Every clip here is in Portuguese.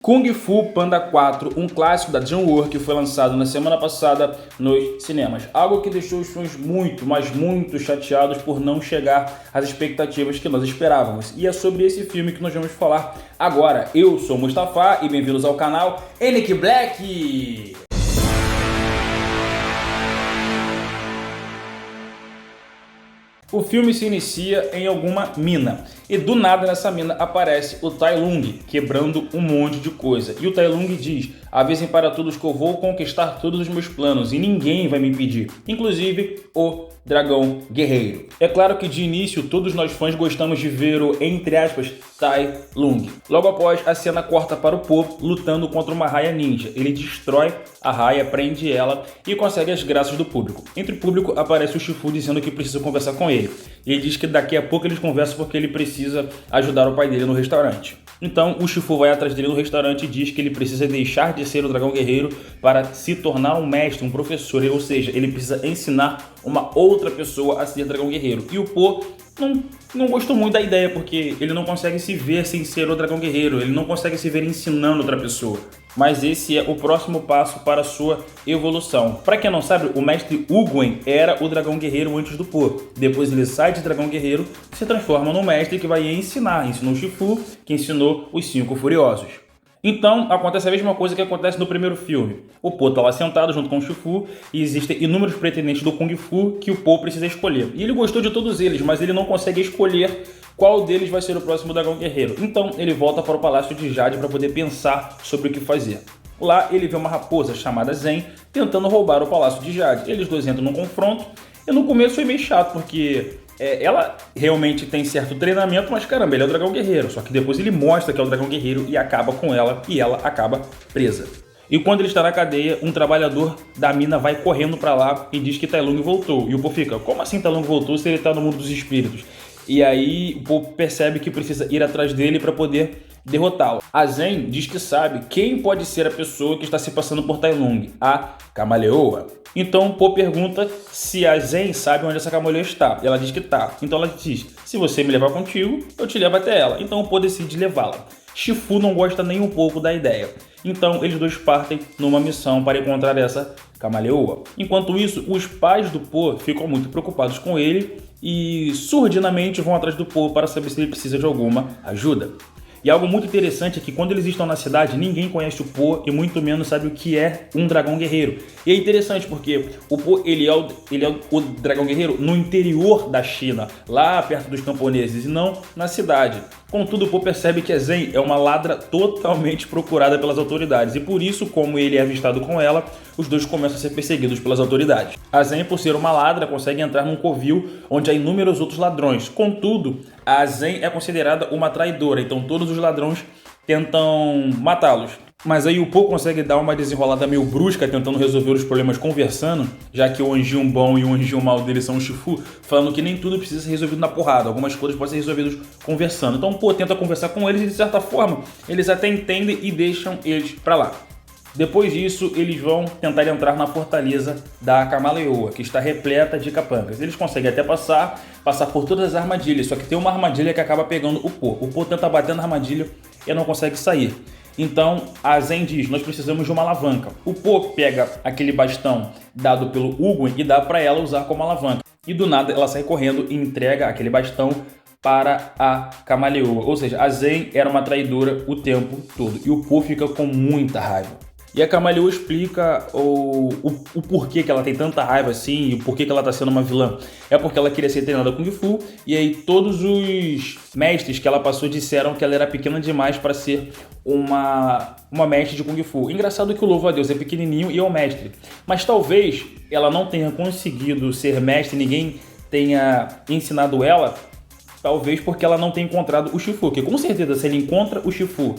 Kung Fu Panda 4, um clássico da DreamWorks que foi lançado na semana passada nos cinemas. Algo que deixou os fãs muito, mas muito chateados por não chegar às expectativas que nós esperávamos. E é sobre esse filme que nós vamos falar agora. Eu sou Mustafa e bem-vindos ao canal NK Black! O filme se inicia em alguma mina, e do nada nessa mina aparece o Tai Lung, quebrando um monte de coisa. E o Tai Lung diz: avisem para todos que eu vou conquistar todos os meus planos e ninguém vai me impedir, inclusive o Dragão Guerreiro. É claro que de início todos nós fãs gostamos de ver o, entre aspas, Tai Lung. Logo após, a cena corta para o Po lutando contra uma raia ninja. Ele destrói a raia, prende ela e consegue as graças do público. Entre o público aparece o Shifu dizendo que precisa conversar com ele. E ele diz que daqui a pouco eles conversam porque ele precisa ajudar o pai dele no restaurante. Então o Shifu vai atrás dele no restaurante e diz que ele precisa deixar de ser o Dragão Guerreiro para se tornar um mestre, um professor, ou seja, ele precisa ensinar uma outra pessoa a ser Dragão Guerreiro. E o Po não gostou muito da ideia, porque ele não consegue se ver sem ser o Dragão Guerreiro, ele não consegue se ver ensinando outra pessoa. Mas esse é o próximo passo para a sua evolução. Para quem não sabe, o mestre Uguen era o Dragão Guerreiro antes do Po. Depois ele sai de Dragão Guerreiro e se transforma no mestre que vai ensinar. Ensinou o Shifu, que ensinou os 5 Furiosos. Então, acontece a mesma coisa que acontece no primeiro filme. O Po está lá sentado junto com o Shifu e existem inúmeros pretendentes do Kung Fu que o Po precisa escolher. E ele gostou de todos eles, mas ele não consegue escolher qual deles vai ser o próximo Dragão Guerreiro. Então, ele volta para o Palácio de Jade para poder pensar sobre o que fazer. Lá, ele vê uma raposa chamada Zen tentando roubar o Palácio de Jade. Eles dois entram num confronto e no começo foi meio chato, porque ela realmente tem certo treinamento, mas caramba, ele é o Dragão Guerreiro. Só que depois ele mostra que é o Dragão Guerreiro e acaba com ela, e ela acaba presa. E quando ele está na cadeia, um trabalhador da mina vai correndo pra lá e diz que Tai Lung voltou. E o Po fica: como assim Tai Lung voltou se ele tá no mundo dos espíritos? E aí o Po percebe que precisa ir atrás dele para poder derrotá-lo. A Zen diz que sabe quem pode ser a pessoa que está se passando por Tai Lung, a Camaleoa. Então o Po pergunta se a Zen sabe onde essa camaleoa está. Ela diz que tá. Então ela diz: se você me levar contigo, eu te levo até ela. Então o Po decide levá-la. Shifu não gosta nem um pouco da ideia. Então eles dois partem numa missão para encontrar essa camaleoa. Enquanto isso, os pais do Po ficam muito preocupados com ele e surdinamente vão atrás do Po para saber se ele precisa de alguma ajuda. E algo muito interessante é que quando eles estão na cidade, ninguém conhece o Po e muito menos sabe o que é um Dragão Guerreiro. E é interessante porque o Po ele é o Dragão Guerreiro no interior da China, lá perto dos camponeses, e não na cidade. Contudo, o Po percebe que a Zen é uma ladra totalmente procurada pelas autoridades, e por isso, como ele é avistado com ela, os dois começam a ser perseguidos pelas autoridades. A Zen, por ser uma ladra, consegue entrar num covil onde há inúmeros outros ladrões. Contudo, a Zen é considerada uma traidora, então todos os ladrões tentam matá-los. Mas aí o Po consegue dar uma desenrolada meio brusca, tentando resolver os problemas conversando, já que o anjinho bom e o anjinho mau dele são o Shifu, falando que nem tudo precisa ser resolvido na porrada, algumas coisas podem ser resolvidas conversando. Então o Po tenta conversar com eles e de certa forma eles até entendem e deixam eles pra lá. Depois disso, eles vão tentar entrar na fortaleza da Camaleoa, que está repleta de capangas. Eles conseguem até passar por todas as armadilhas, só que tem uma armadilha que acaba pegando o Po. O Po tenta bater na armadilha e não consegue sair. Então a Zen diz: nós precisamos de uma alavanca. O Po pega aquele bastão dado pelo Uguen e dá para ela usar como alavanca. E do nada ela sai correndo e entrega aquele bastão para a Camaleoa. Ou seja, a Zen era uma traidora o tempo todo. E o Po fica com muita raiva. E a Camaleoa explica o porquê que ela tem tanta raiva assim e o porquê que ela está sendo uma vilã. É porque ela queria ser treinada Kung Fu e aí todos os mestres que ela passou disseram que ela era pequena demais para ser uma mestre de Kung Fu. Engraçado que o louvo-a-Deus é pequenininho e é o mestre. Mas talvez ela não tenha conseguido ser mestre, ninguém tenha ensinado ela. Talvez porque ela não tenha encontrado o Shifu, que com certeza se ele encontra o Shifu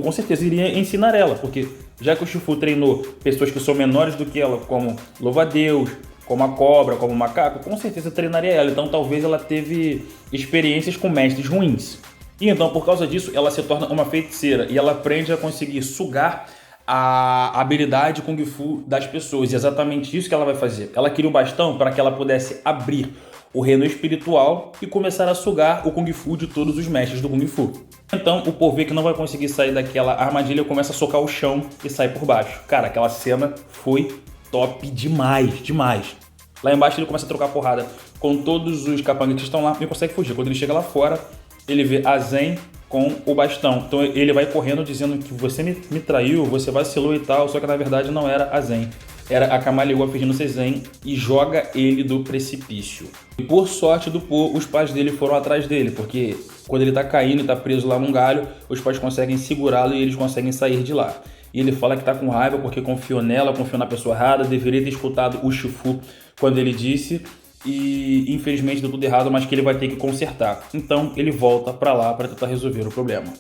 com certeza iria ensinar ela, porque já que o Shifu treinou pessoas que são menores do que ela, como louva-a-Deus, como a cobra, como o macaco, com certeza treinaria ela, então talvez ela teve experiências com mestres ruins. E então por causa disso ela se torna uma feiticeira e ela aprende a conseguir sugar a habilidade Kung Fu das pessoas, e é exatamente isso que ela vai fazer. Ela queria um bastão para que ela pudesse abrir o reino espiritual e começar a sugar o Kung Fu de todos os mestres do Kung Fu. Então o Po vê que não vai conseguir sair daquela armadilha, começa a socar o chão e sai por baixo. Cara, aquela cena foi top demais, demais. Lá embaixo ele começa a trocar porrada com todos os capangas que estão lá e consegue fugir. Quando ele chega lá fora, ele vê a Zen com o bastão. Então ele vai correndo dizendo que você me traiu, você vacilou e tal, só que na verdade não era a Zen. Era a Camaleoa fingindo ser Zen e joga ele do precipício. E por sorte do Po, os pais dele foram atrás dele, porque quando ele tá caindo e tá preso lá num galho, os pais conseguem segurá-lo e eles conseguem sair de lá. E ele fala que tá com raiva porque confiou nela, confiou na pessoa errada, deveria ter escutado o Shifu quando ele disse, e infelizmente deu tudo errado, mas que ele vai ter que consertar. Então ele volta pra lá pra tentar resolver o problema.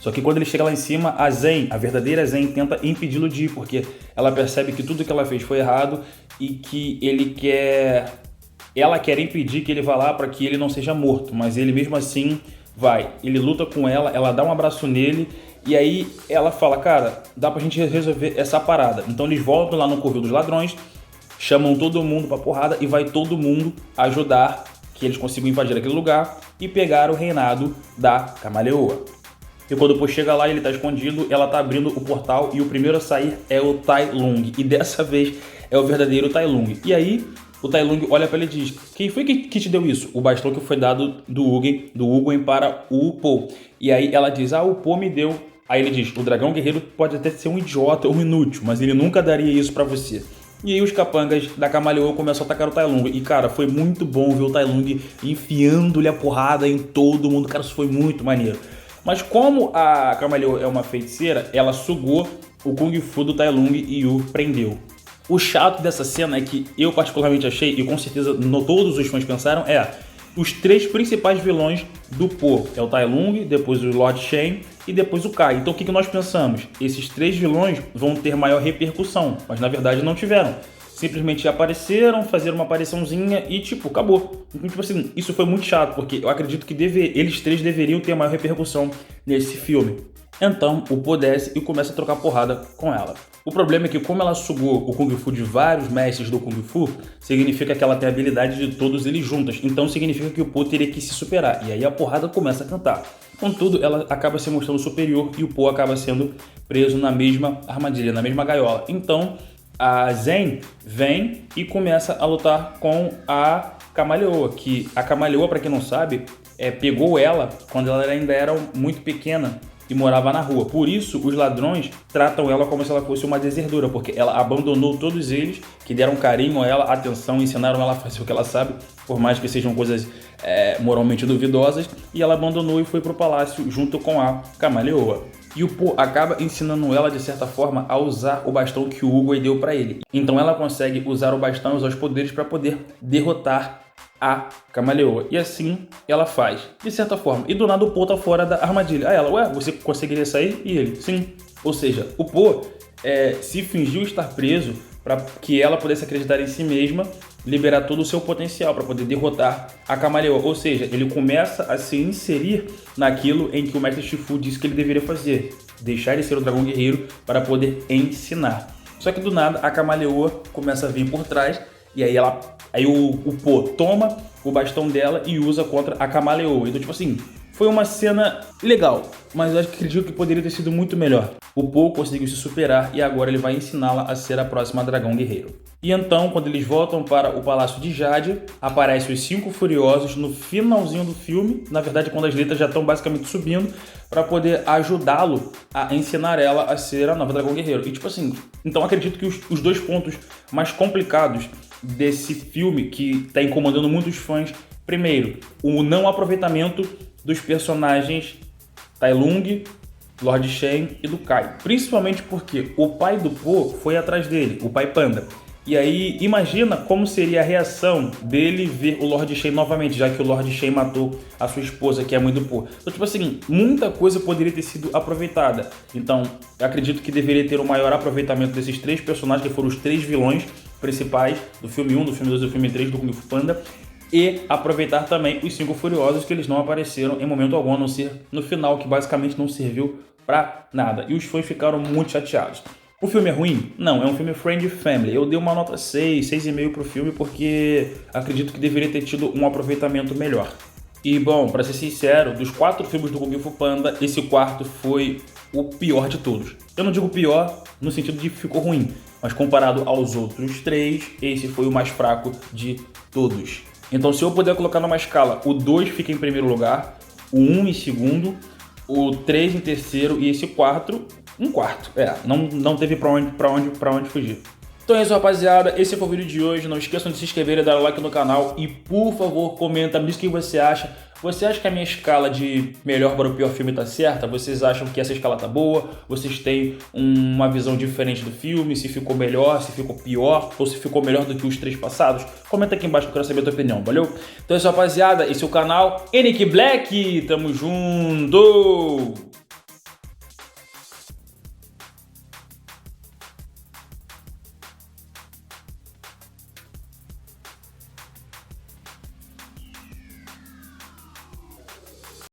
Só que quando ele chega lá em cima, a Zen, a verdadeira Zen, tenta impedi-lo de ir, porque ela percebe que tudo que ela fez foi errado e que ela quer impedir que ele vá lá para que ele não seja morto, mas ele mesmo assim vai. Ele luta com ela dá um abraço nele e aí ela fala, cara, dá pra gente resolver essa parada. Então eles voltam lá no Covil dos Ladrões, chamam todo mundo pra porrada e vai todo mundo ajudar que eles consigam invadir aquele lugar e pegar o reinado da Camaleoa. E quando o Po chega lá, ele tá escondido, ela tá abrindo o portal e o primeiro a sair é o Tai Lung. E dessa vez é o verdadeiro Tai Lung. E aí o Tai Lung olha pra ele e diz, quem foi que te deu isso? O bastão que foi dado do Uguen para o Po. E aí ela diz, o Po me deu. Aí ele diz, o dragão guerreiro pode até ser um idiota ou um inútil, mas ele nunca daria isso pra você. E aí os capangas da Camaleoa começam a atacar o Tai Lung. E cara, foi muito bom ver o Tai Lung enfiando-lhe a porrada em todo mundo. Cara, isso foi muito maneiro. Mas como a Camaleoa é uma feiticeira, ela sugou o Kung Fu do Tai Lung e o prendeu. O chato dessa cena é que eu particularmente achei, e com certeza todos os fãs pensaram, os três principais vilões do Po. É o Tai Lung, depois o Lord Shen e depois o Kai. Então o que nós pensamos? Esses três vilões vão ter maior repercussão, mas na verdade não tiveram. Simplesmente apareceram, fazeram uma apariçãozinha e acabou. Então, assim, isso foi muito chato, porque eu acredito que eles três deveriam ter maior repercussão nesse filme. Então, o Po desce e começa a trocar porrada com ela. O problema é que como ela sugou o Kung Fu de vários mestres do Kung Fu, significa que ela tem a habilidade de todos eles juntos. Então significa que o Po teria que se superar. E aí a porrada começa a cantar. Contudo, ela acaba se mostrando superior e o Po acaba sendo preso na mesma armadilha, na mesma gaiola. Então, a Zen vem e começa a lutar com a Camaleoa, que a Camaleoa, para quem não sabe, pegou ela quando ela ainda era muito pequena e morava na rua. Por isso, os ladrões tratam ela como se ela fosse uma deserdura, porque ela abandonou todos eles, que deram carinho a ela, atenção, ensinaram ela a fazer o que ela sabe, por mais que sejam coisas moralmente duvidosas, e ela abandonou e foi pro palácio junto com a Camaleoa. E o Po acaba ensinando ela, de certa forma, a usar o bastão que o Uguen deu para ele. Então ela consegue usar o bastão e usar os poderes para poder derrotar a Camaleoa. E assim ela faz, de certa forma. E do nada o Po tá fora da armadilha. Aí ela, você conseguiria sair? E ele, sim. Ou seja, o Po se fingiu estar preso para que ela pudesse acreditar em si mesma, liberar todo o seu potencial para poder derrotar a Camaleoa. Ou seja, ele começa a se inserir naquilo em que o Mestre Shifu disse que ele deveria fazer, deixar ele ser o dragão guerreiro para poder ensinar. Só que do nada a Camaleoa começa a vir por trás e aí o Po toma o bastão dela e usa contra a Camaleoa. Então assim, foi uma cena legal, mas eu acredito que poderia ter sido muito melhor. O Po conseguiu se superar e agora ele vai ensiná-la a ser a próxima dragão guerreiro. E então, quando eles voltam para o Palácio de Jade, aparecem os 5 Furiosos no finalzinho do filme, na verdade quando as letras já estão basicamente subindo, para poder ajudá-lo a ensinar ela a ser a nova dragão guerreiro. E assim, então acredito que os dois pontos mais complicados desse filme, que está incomodando muitos fãs, primeiro, o não aproveitamento dos personagens Tai Lung, Lord Shen e do Kai. Principalmente porque o pai do Po foi atrás dele, o pai Panda. E aí, imagina como seria a reação dele ver o Lord Shen novamente, já que o Lord Shen matou a sua esposa, que é a mãe do Po. Então, assim, muita coisa poderia ter sido aproveitada. Então, eu acredito que deveria ter um maior aproveitamento desses 3 personagens, que foram os 3 vilões principais do filme 1, do filme 2 e do filme 3 do Kung Fu Panda. E aproveitar também os 5 Furiosos, que eles não apareceram em momento algum, a não ser no final, que basicamente não serviu pra nada. E os fãs ficaram muito chateados. O filme é ruim? Não, é um filme friendly family. Eu dei uma nota 6, 6,5 pro filme, porque acredito que deveria ter tido um aproveitamento melhor. E bom, pra ser sincero, dos 4 filmes do Kung Fu Panda, esse quarto foi o pior de todos. Eu não digo pior no sentido de que ficou ruim, mas comparado aos outros 3, esse foi o mais fraco de todos. Então, se eu puder colocar numa escala, o 2 fica em primeiro lugar, o 1 em segundo, o 3 em terceiro e esse 4 em quarto. Não teve pra onde fugir. Então é isso, rapaziada, esse foi o vídeo de hoje. Não esqueçam de se inscrever e dar like no canal. E por favor, comenta, me diz o que você acha. Você acha que a minha escala de melhor para o pior filme tá certa? Vocês acham que essa escala tá boa? Vocês têm uma visão diferente do filme? Se ficou melhor, se ficou pior? Ou se ficou melhor do que os 3 passados? Comenta aqui embaixo que eu quero saber a tua opinião, valeu? Então é isso, rapaziada, esse é o canal NK Black. Tamo junto!